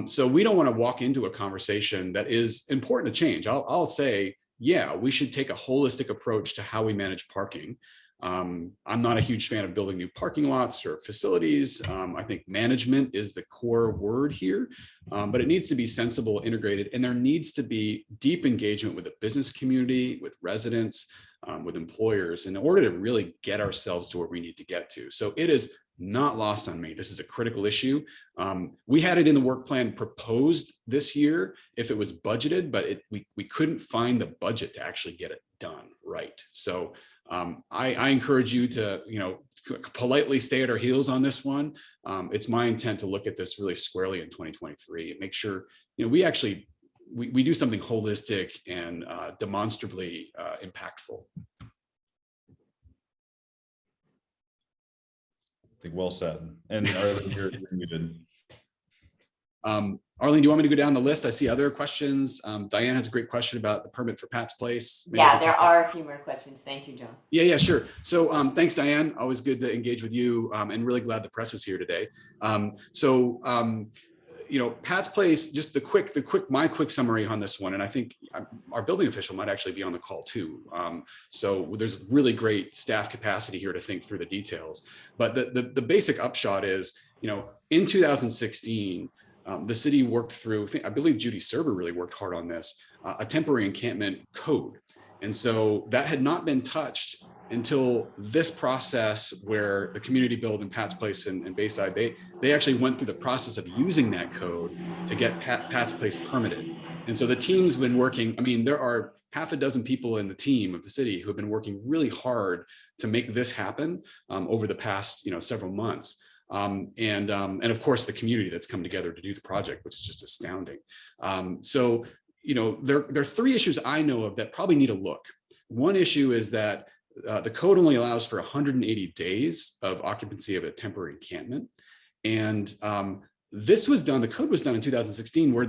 So we don't want to walk into a conversation that is important to change. I'll say, yeah, we should take a holistic approach to how we manage parking. I'm not a huge fan of building new parking lots or facilities. I think management is the core word here, but it needs to be sensible, integrated, and there needs to be deep engagement with the business community, with residents, with employers in order to really get ourselves to where we need to get to. So it is not lost on me. This is a critical issue. We had it in the work plan proposed this year if it was budgeted, but we couldn't find the budget to actually get it done right. So I encourage you to, politely stay at our heels on this one. It's my intent to look at this really squarely in 2023 and make sure, we do something holistic and demonstrably impactful. I think well said. And Arlene, you're muted. Arlene, do you want me to go down the list? I see other questions. Diane has a great question about the permit for Pat's Place. Maybe there are a few more questions. Thank you, John. Yeah, sure. So thanks, Diane. Always good to engage with you, and really glad the press is here today. Pat's Place, just my quick summary on this one, and I think our building official might actually be on the call too. So there's really great staff capacity here to think through the details. But the basic upshot is, in 2016, the city worked through, I believe Judy Serber really worked hard on this, a temporary encampment code. And so that had not been touched until this process where the community build in Pat's Place and Bayside Bay, they actually went through the process of using that code to get Pat's Place permitted. And so the team's been working, I mean, there are half a dozen people in the team of the city who have been working really hard to make this happen over the past, several months. And of course, the community that's come together to do the project, which is just astounding. So, there are three issues I know of that probably need a look. One issue is that the code only allows for 180 days of occupancy of a temporary encampment. And the code was done in 2016 where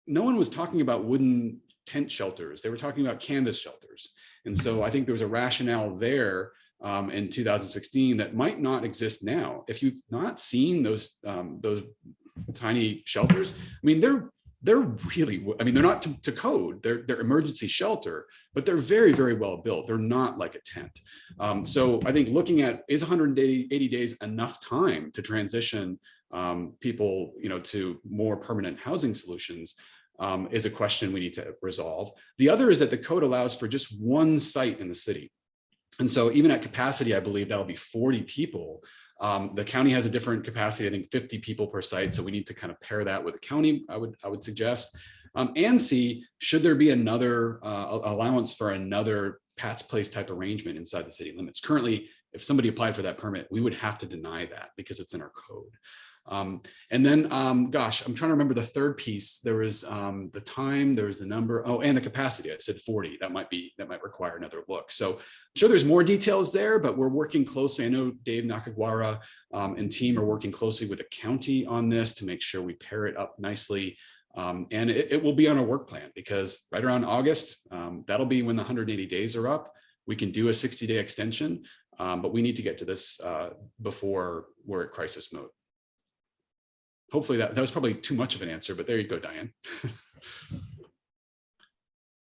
no one was talking about wooden tent shelters. They were talking about canvas shelters. And so I think there was a rationale there in 2016 that might not exist now. If you've not seen those tiny shelters, I mean, they're really, I mean, they're not to code, they're emergency shelter, but they're very, very well built. They're not like a tent. So I think looking at, is 180 days enough time to transition people, to more permanent housing solutions is a question we need to resolve. The other is that the code allows for just one site in the city. And so even at capacity, I believe that'll be 40 people. The county has a different capacity, I think 50 people per site. So we need to kind of pair that with the county, I would suggest. And see, should there be another allowance for another Pat's Place type arrangement inside the city limits? Currently, if somebody applied for that permit, we would have to deny that because it's in our code. And then, gosh, I'm trying to remember the third piece. There was the time, there was the number, and the capacity. I said 40. That might require another look. So I'm sure there's more details there, but we're working closely. I know Dave Nakagawa and team are working closely with the county on this to make sure we pair it up nicely. And it will be on our work plan because right around August, that'll be when the 180 days are up. We can do a 60-day extension, but we need to get to this before we're at crisis mode. Hopefully that was probably too much of an answer, but there you go, Diane.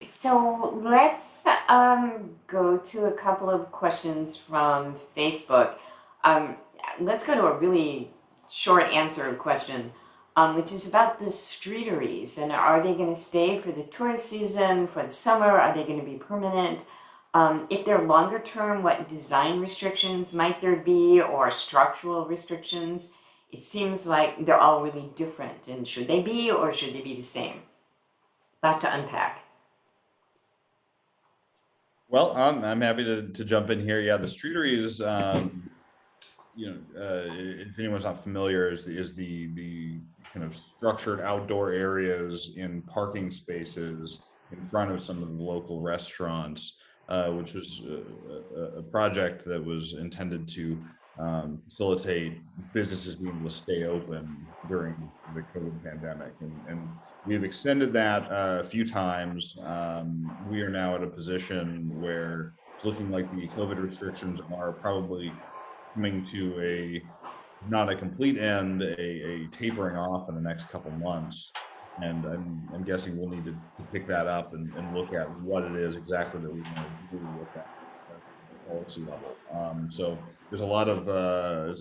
So let's go to a couple of questions from Facebook. Let's go to a really short answer question, which is about the streeteries. And are they going to stay for the tourist season, for the summer? Are they going to be permanent? If they're longer term, what design restrictions might there be or structural restrictions? It seems like they're all really different. And should they be or should they be the same? A lot to unpack. Well, I'm happy to jump in here. Yeah, the streeteries, if anyone's not familiar, is the kind of structured outdoor areas in parking spaces in front of some of the local restaurants, which was a project that was intended to facilitate businesses being able to stay open during the COVID pandemic. And we've extended that a few times. We are now at a position where it's looking like the COVID restrictions are probably coming to not a complete end, a tapering off in the next couple months. And I'm guessing we'll need to pick that up and look at what it is exactly that we want to do with that policy level. So there's a lot of,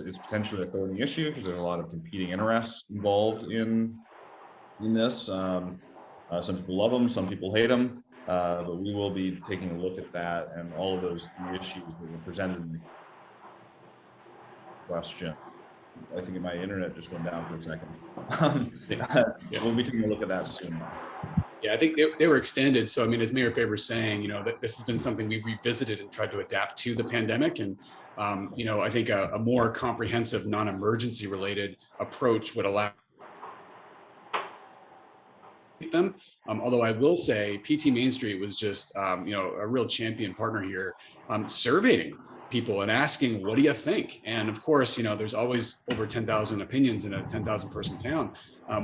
it's potentially a thorny issue because there's a lot of competing interests involved in this. Some people love them, some people hate them, but we will be taking a look at that and all of those issues that were presented in the question. I think my internet just went down for a second. We'll be taking a look at that soon. Yeah, I think they were extended. So, I mean, as Mayor Faber is saying, that this has been something we've revisited and tried to adapt to the pandemic. And, I think a more comprehensive, non-emergency related approach would allow them. Although I will say PT Main Street was just, a real champion partner here, surveying people and asking, what do you think? And of course, there's always over 10,000 opinions in a 10,000 person town,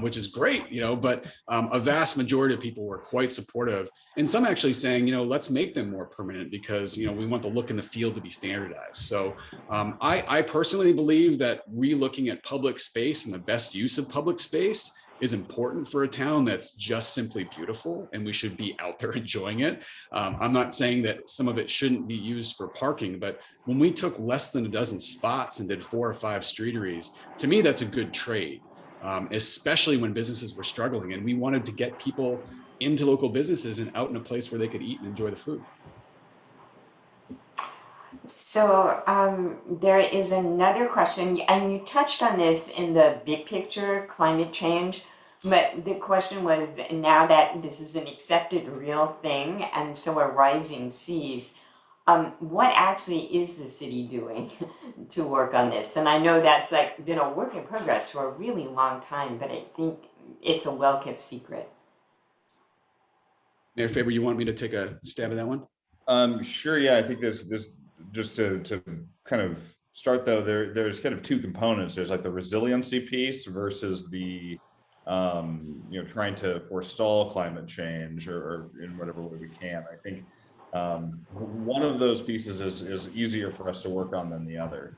which is great, but a vast majority of people were quite supportive. And some actually saying, let's make them more permanent because, we want the look and the feel to be standardized. So I personally believe that re-looking at public space and the best use of public space is important for a town that's just simply beautiful, and we should be out there enjoying it. I'm not saying that some of it shouldn't be used for parking, but when we took less than a dozen spots and did 4 or 5 streeteries, to me, that's a good trade. especially when businesses were struggling. And we wanted to get people into local businesses and out in a place where they could eat and enjoy the food. So there is another question, and you touched on this in the big picture, climate change. But the question was, now that this is an accepted real thing, and so are rising seas, what actually is the city doing to work on this? And I know that's like been a work in progress for a really long time, but I think it's a well-kept secret. Mayor Faber, you want me to take a stab at that one? Sure. Yeah, I think this just to kind of start though, there's kind of two components. There's like the resiliency piece versus the trying to forestall climate change or in whatever way we can. I think one of those pieces is easier for us to work on than the other.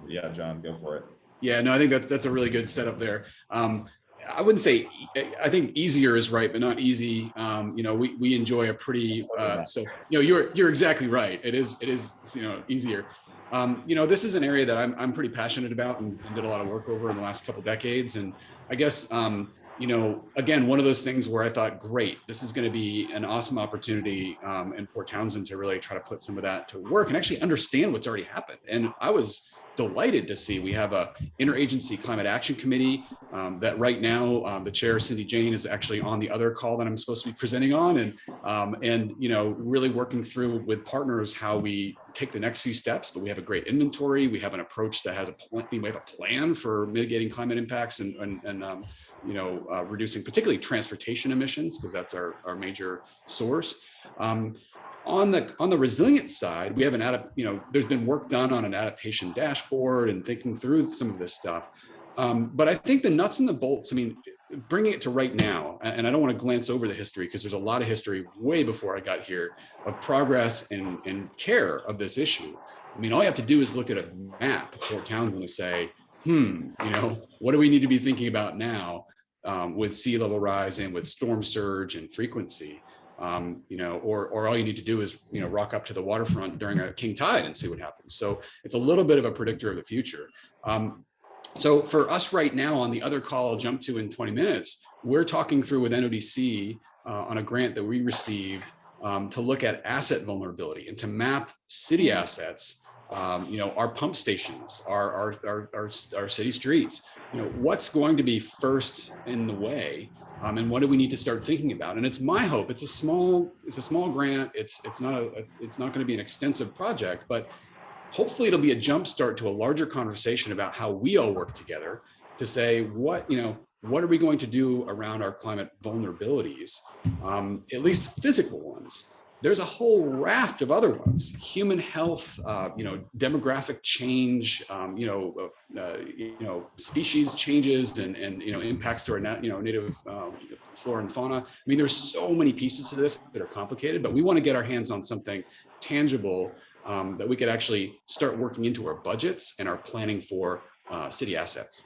Yeah, John, go for it. Yeah, no, I think that's a really good setup there. I wouldn't say, I think easier is right, but not easy. We enjoy a pretty, you're exactly right. It is, easier. This is an area that I'm pretty passionate about and did a lot of work over in the last couple of decades. And I guess, again, one of those things where I thought, great, this is going to be an awesome opportunity in Port Townsend to really try to put some of that to work and actually understand what's already happened. And I was delighted to see we have a interagency climate action committee that right now the chair, Cindy Jane, is actually on the other call that I'm supposed to be presenting on, and really working through with partners how we take the next few steps. But we have a great inventory. We have an approach that has we have a plan for mitigating climate impacts and reducing particularly transportation emissions, because that's our major source. On the resilient side, we have there's been work done on an adaptation dashboard and thinking through some of this stuff. But I think the nuts and the bolts, bringing it to right now, and I don't want to glance over the history because there's a lot of history way before I got here of progress and care of this issue. All you have to do is look at a map of Port Townsend and say, what do we need to be thinking about now with sea level rise and with storm surge and frequency? Or all you need to do is, rock up to the waterfront during a king tide and see what happens. So it's a little bit of a predictor of the future. So for us right now, on the other call I'll jump to in 20 minutes, we're talking through with NODC on a grant that we received to look at asset vulnerability and to map city assets, our pump stations, our city streets, what's going to be first in the way. And what do we need to start thinking about? And it's my hope. It's a small grant. It's not going to be an extensive project, but hopefully it'll be a jump start to a larger conversation about how we all work together to say what are we going to do around our climate vulnerabilities, at least physical ones. There's a whole raft of other ones: human health, demographic change, species changes and impacts to our native flora and fauna. There's so many pieces to this that are complicated, but we want to get our hands on something tangible that we could actually start working into our budgets and our planning for city assets.